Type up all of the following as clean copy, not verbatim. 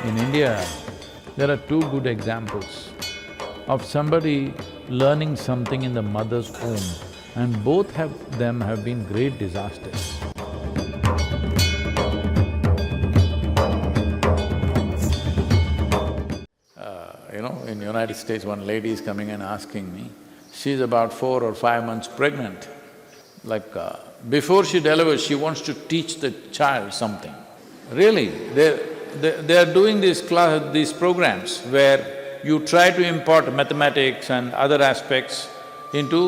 In India, there are two good examples of somebody learning something in the mother's womb, and both them have been great disasters. In United States, one lady is coming and asking me, she's about 4 or 5 months pregnant. Before she delivers, she wants to teach the child something. Really, they are doing these programs where you try to impart mathematics and other aspects into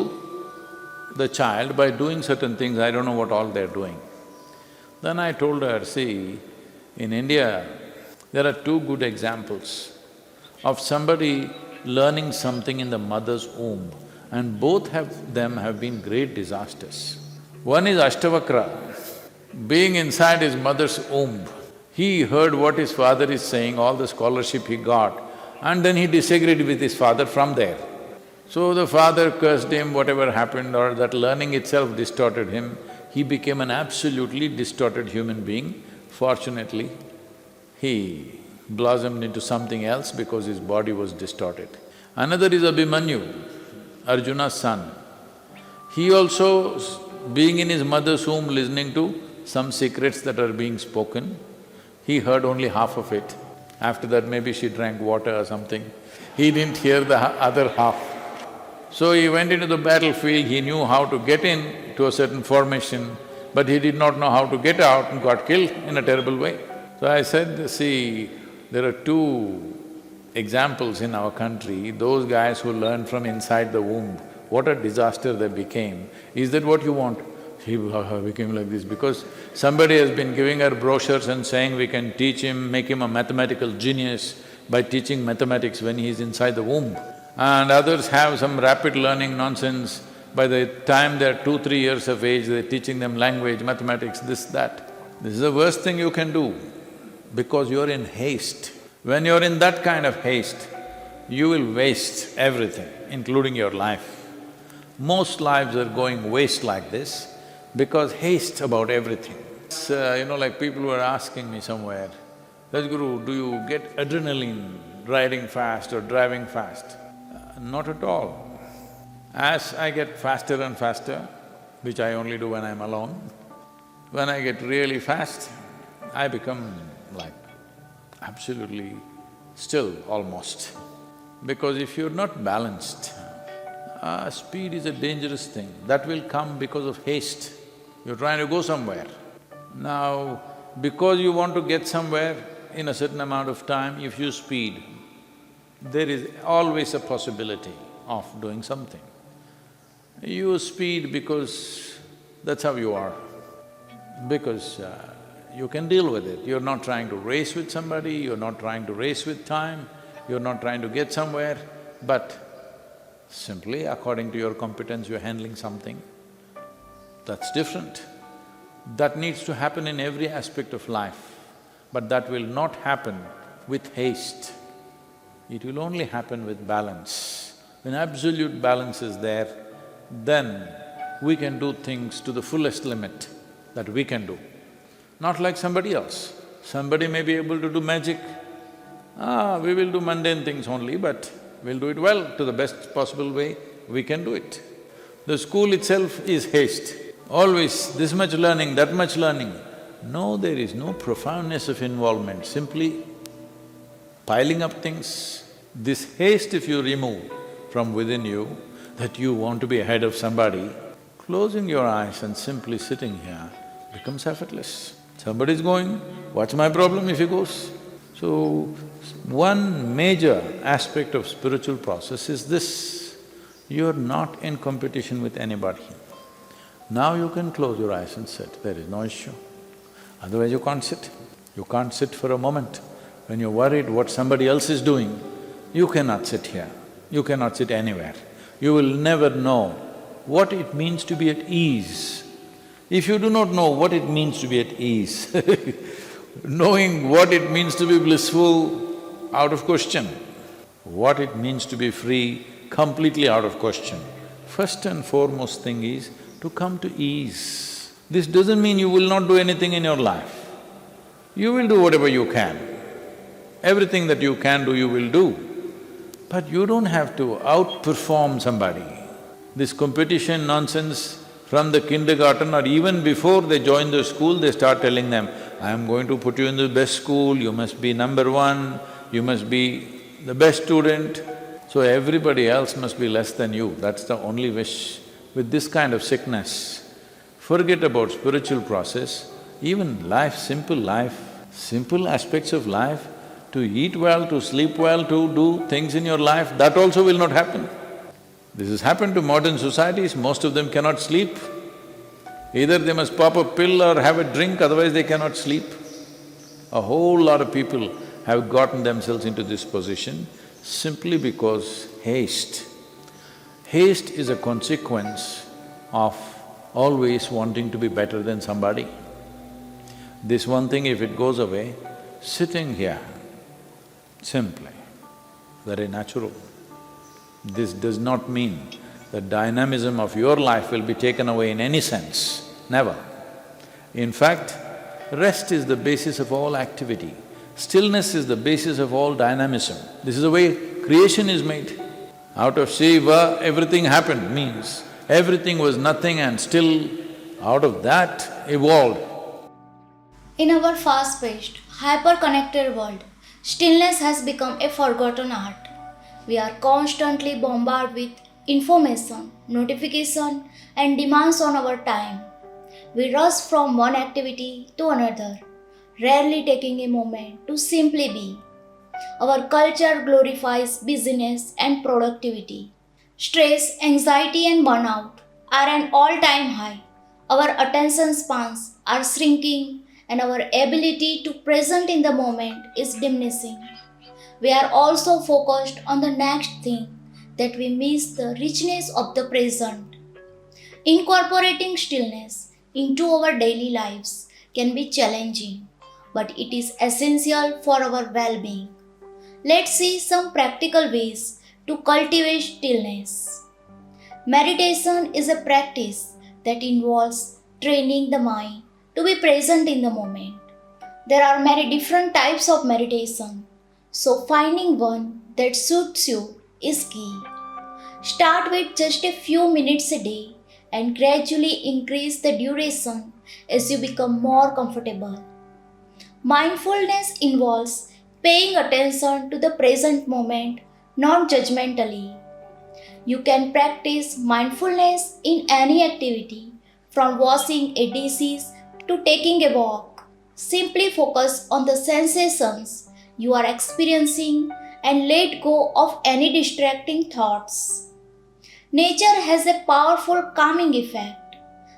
the child by doing certain things. I don't know what all they're doing. Then I told her, see, in India, there are two good examples of somebody learning something in the mother's womb, and both them have been great disasters. One is Ashtavakra. Being inside his mother's womb, he heard what his father is saying, all the scholarship he got, and then he disagreed with his father from there. So the father cursed him, whatever happened, or that learning itself distorted him. He became an absolutely distorted human being. Fortunately, he blossomed into something else because his body was distorted. Another is Abhimanyu, Arjuna's son. He also, being in his mother's womb, listening to some secrets that are being spoken, he heard only half of it. After that, maybe she drank water or something. He didn't hear the other half. So he went into the battlefield, he knew how to get in to a certain formation, but he did not know how to get out and got killed in a terrible way. So I said, see, there are two examples in our country, those guys who learned from inside the womb, what a disaster they became. Is that what you want? He became like this because somebody has been giving her brochures and saying we can teach him, make him a mathematical genius by teaching mathematics when he is inside the womb. And others have some rapid learning nonsense. By the time they're 2, 3 years of age, they're teaching them language, mathematics, this, that. This is the worst thing you can do because you're in haste. When you're in that kind of haste, you will waste everything, including your life. Most lives are going waste like this because haste about everything. Like people were asking me somewhere, Sadhguru, do you get adrenaline riding fast or driving fast? Not at all. As I get faster and faster, which I only do when I'm alone, when I get really fast, I become like absolutely still, almost. Because if you're not balanced, speed is a dangerous thing. That will come because of haste. You're trying to go somewhere. Now, because you want to get somewhere in a certain amount of time, if you speed, there is always a possibility of doing something. You speed because that's how you are, because you can deal with it. You're not trying to race with somebody, you're not trying to race with time, you're not trying to get somewhere, but simply according to your competence, you're handling something. That's different. That needs to happen in every aspect of life, but that will not happen with haste. It will only happen with balance. When absolute balance is there, then we can do things to the fullest limit that we can do. Not like somebody else. Somebody may be able to do magic. We will do mundane things only, but we'll do it well to the best possible way we can do it. The school itself is haste. Always this much learning, that much learning. No, there is no profoundness of involvement, simply piling up things. This haste if you remove from within you, that you want to be ahead of somebody, closing your eyes and simply sitting here becomes effortless. Somebody's going, what's my problem if he goes? So, one major aspect of spiritual process is this, you're not in competition with anybody. Now you can close your eyes and sit, there is no issue. Otherwise you can't sit. You can't sit for a moment. When you're worried what somebody else is doing, you cannot sit here, you cannot sit anywhere. You will never know what it means to be at ease. If you do not know what it means to be at ease, knowing what it means to be blissful, out of question. What it means to be free, completely out of question. First and foremost thing is to come to ease. This doesn't mean you will not do anything in your life. You will do whatever you can. Everything that you can do, you will do. But you don't have to outperform somebody. This competition nonsense from the kindergarten or even before they join the school, they start telling them, I am going to put you in the best school, you must be number one, you must be the best student. So everybody else must be less than you, that's the only wish. With this kind of sickness, forget about spiritual process, even life, simple aspects of life, to eat well, to sleep well, to do things in your life, that also will not happen. This has happened to modern societies, most of them cannot sleep. Either they must pop a pill or have a drink, otherwise they cannot sleep. A whole lot of people have gotten themselves into this position simply because haste. Haste is a consequence of always wanting to be better than somebody. This one thing, if it goes away, sitting here, simply, very natural. This does not mean the dynamism of your life will be taken away in any sense, never. In fact, rest is the basis of all activity. Stillness is the basis of all dynamism. This is the way creation is made. Out of Shiva, everything happened, means everything was nothing and still out of that evolved. In our fast-paced, hyper-connected world, stillness has become a forgotten art. We are constantly bombarded with information, notification and demands on our time. We rush from one activity to another, rarely taking a moment to simply be. Our culture glorifies busyness and productivity. Stress, anxiety and burnout are an all-time high. Our attention spans are shrinking and our ability to present in the moment is diminishing. We are also focused on the next thing that we miss the richness of the present. Incorporating stillness into our daily lives can be challenging, but it is essential for our well-being. Let's see some practical ways to cultivate stillness. Meditation is a practice that involves training the mind to be present in the moment. There are many different types of meditation, so finding one that suits you is key. Start with just a few minutes a day and gradually increase the duration as you become more comfortable. Mindfulness involves paying attention to the present moment non-judgmentally. You can practice mindfulness in any activity, from washing a dishes to taking a walk. Simply focus on the sensations you are experiencing and let go of any distracting thoughts. Nature has a powerful calming effect.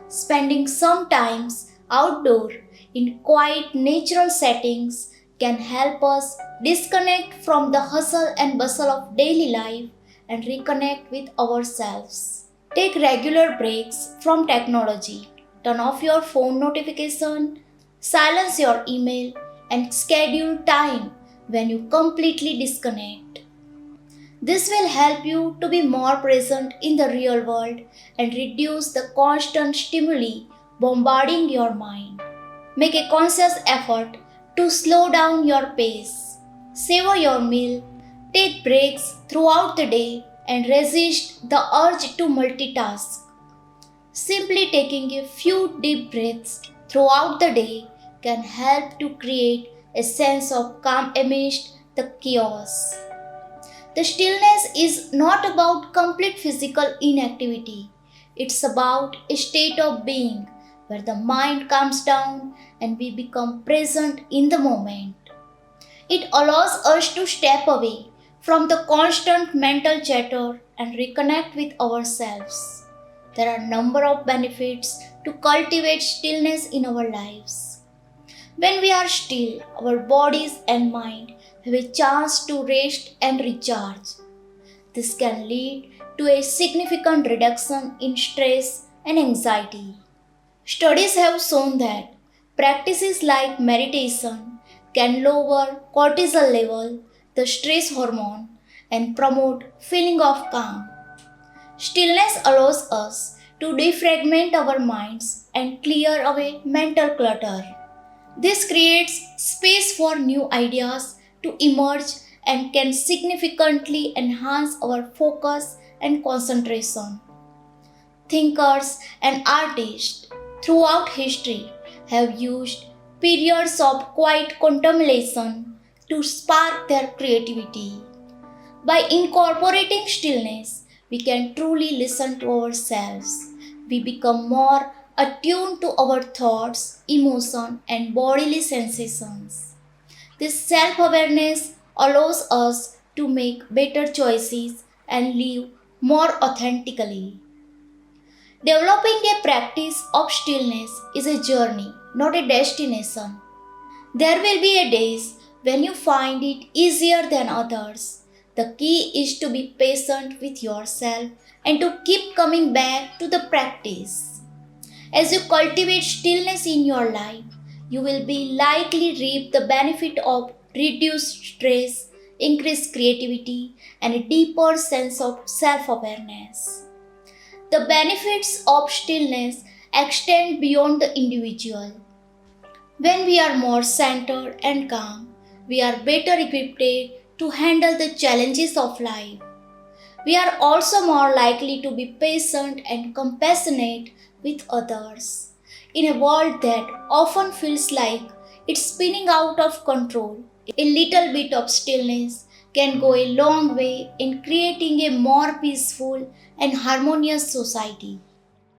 Spending some time outdoor in quiet natural settings can help us disconnect from the hustle and bustle of daily life and reconnect with ourselves. Take regular breaks from technology. Turn off your phone notification, silence your email, and schedule time when you completely disconnect. This will help you to be more present in the real world and reduce the constant stimuli bombarding your mind. Make a conscious effort to slow down your pace. Savor your meal, take breaks throughout the day, and resist the urge to multitask. Simply taking a few deep breaths throughout the day can help to create a sense of calm amidst the chaos. The stillness is not about complete physical inactivity. It's about a state of being where the mind calms down and we become present in the moment. It allows us to step away from the constant mental chatter and reconnect with ourselves. There are a number of benefits to cultivate stillness in our lives. When we are still, our bodies and mind have a chance to rest and recharge. This can lead to a significant reduction in stress and anxiety. Studies have shown that practices like meditation can lower cortisol level, the stress hormone, and promote feeling of calm. Stillness allows us to defragment our minds and clear away mental clutter. This creates space for new ideas to emerge and can significantly enhance our focus and concentration. Thinkers and artists throughout history have used periods of quiet contemplation to spark their creativity. By incorporating stillness, we can truly listen to ourselves. We become more attuned to our thoughts, emotions, and bodily sensations. This self awareness allows us to make better choices and live more authentically. Developing a practice of stillness is a journey, not a destination. There will be a days when you find it easier than others. The key is to be patient with yourself and to keep coming back to the practice. As you cultivate stillness in your life, you will be likely reap the benefit of reduced stress, increased creativity, and a deeper sense of self-awareness. The benefits of stillness extend beyond the individual. When we are more centered and calm, we are better equipped to handle the challenges of life. We are also more likely to be patient and compassionate with others. In a world that often feels like it's spinning out of control, a little bit of stillness can go a long way in creating a more peaceful and harmonious society.